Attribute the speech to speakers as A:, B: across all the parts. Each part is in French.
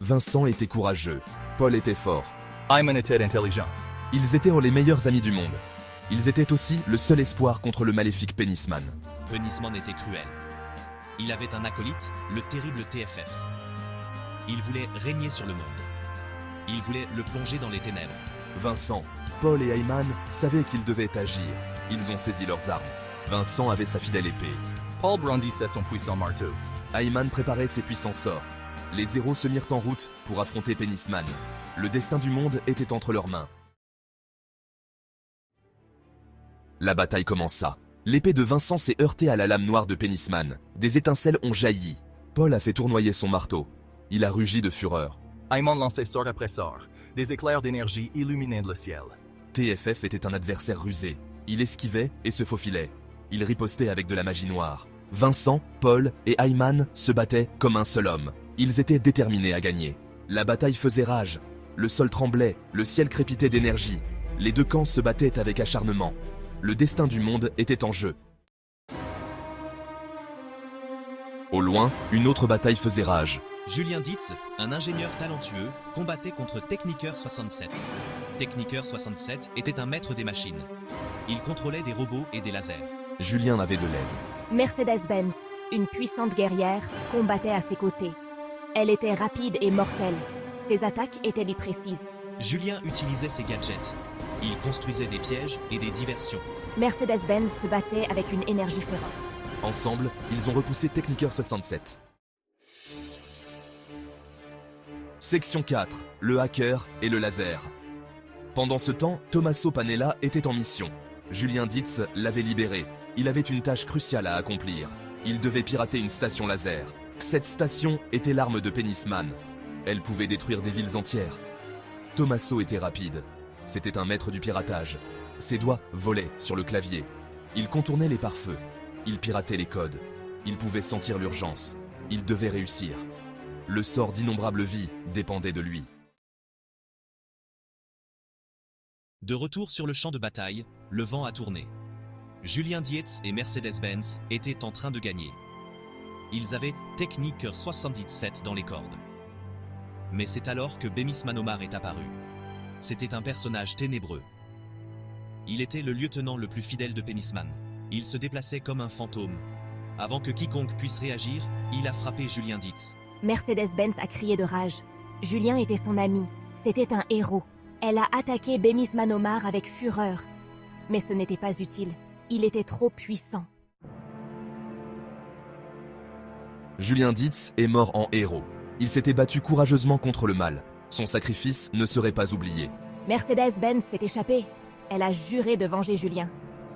A: Vincent était courageux, Paul était fort.
B: Ayman était intelligent.
A: Ils étaient les meilleurs amis du monde. Ils étaient aussi le seul espoir contre le maléfique Pénisman.
C: Pénisman était cruel. Il avait un acolyte, le terrible TFF. Il voulait régner sur le monde. Il voulait le plonger dans les ténèbres.
A: Vincent, Paul et Ayman savaient qu'ils devaient agir. Ils ont saisi leurs armes. Vincent avait sa fidèle épée.
B: Paul brandissait son puissant marteau.
A: Ayman préparait ses puissants sorts. Les héros se mirent en route pour affronter Pénisman. Le destin du monde était entre leurs mains. La bataille commença. L'épée de Vincent s'est heurtée à la lame noire de Pénisman. Des étincelles ont jailli. Paul a fait tournoyer son marteau. Il a rugi de fureur.
B: Ayman lançait sort après sort. Des éclairs d'énergie illuminaient le ciel.
A: TFF était un adversaire rusé. Il esquivait et se faufilait. Il ripostait avec de la magie noire. Vincent, Paul et Ayman se battaient comme un seul homme. Ils étaient déterminés à gagner. La bataille faisait rage. Le sol tremblait, le ciel crépitait d'énergie. Les deux camps se battaient avec acharnement. Le destin du monde était en jeu. Au loin, une autre bataille faisait rage.
C: Julien Dietz, un ingénieur talentueux, combattait contre Techniker 67. Techniker 67 était un maître des machines. Il contrôlait des robots et des lasers.
A: Julien avait de l'aide.
D: Mercedes-Benz, une puissante guerrière, combattait à ses côtés. Elle était rapide et mortelle. Ses attaques étaient les précises.
C: Julien utilisait ses gadgets. Il construisait des pièges et des diversions.
D: Mercedes-Benz se battait avec une énergie féroce.
A: Ensemble, ils ont repoussé Techniker 67. Section 4, le hacker et le laser. Pendant ce temps, Tommaso Panella était en mission. Julien Dietz l'avait libéré. Il avait une tâche cruciale à accomplir. Il devait pirater une station laser. Cette station était l'arme de Pénisman. Elle pouvait détruire des villes entières. Tommaso était rapide. C'était un maître du piratage. Ses doigts volaient sur le clavier. Il contournait les pare-feux. Il piratait les codes. Il pouvait sentir l'urgence. Il devait réussir. Le sort d'innombrables vies dépendait de lui.
C: De retour sur le champ de bataille, le vent a tourné. Julien Dietz et Mercedes-Benz étaient en train de gagner. Ils avaient Techniker 77 dans les cordes. Mais c'est alors que Bémis Manomar est apparu. C'était un personnage ténébreux. Il était le lieutenant le plus fidèle de Pénisman. Il se déplaçait comme un fantôme. Avant que quiconque puisse réagir, il a frappé Julien Dietz.
D: Mercedes-Benz a crié de rage. Julien était son ami. C'était un héros. Elle a attaqué Bémis Manomar avec fureur. Mais ce n'était pas utile. Il était trop puissant.
A: Julien Dietz est mort en héros. Il s'était battu courageusement contre le mal. Son sacrifice ne serait pas oublié.
D: Mercedes-Benz s'est échappée. Elle a juré de venger Julien.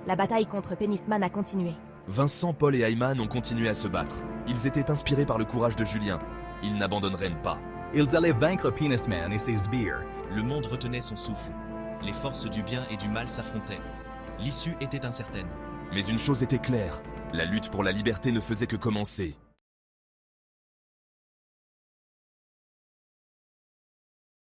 D: La bataille contre Pénisman a continué.
A: Vincent, Paul et Ayman ont continué à se battre. Ils étaient inspirés par le courage de Julien. Ils n'abandonneraient pas.
B: Ils allaient vaincre Pénisman et ses sbires.
C: Le monde retenait son souffle. Les forces du bien et du mal s'affrontaient. L'issue était incertaine.
A: Mais une chose était claire, la lutte pour la liberté ne faisait que commencer.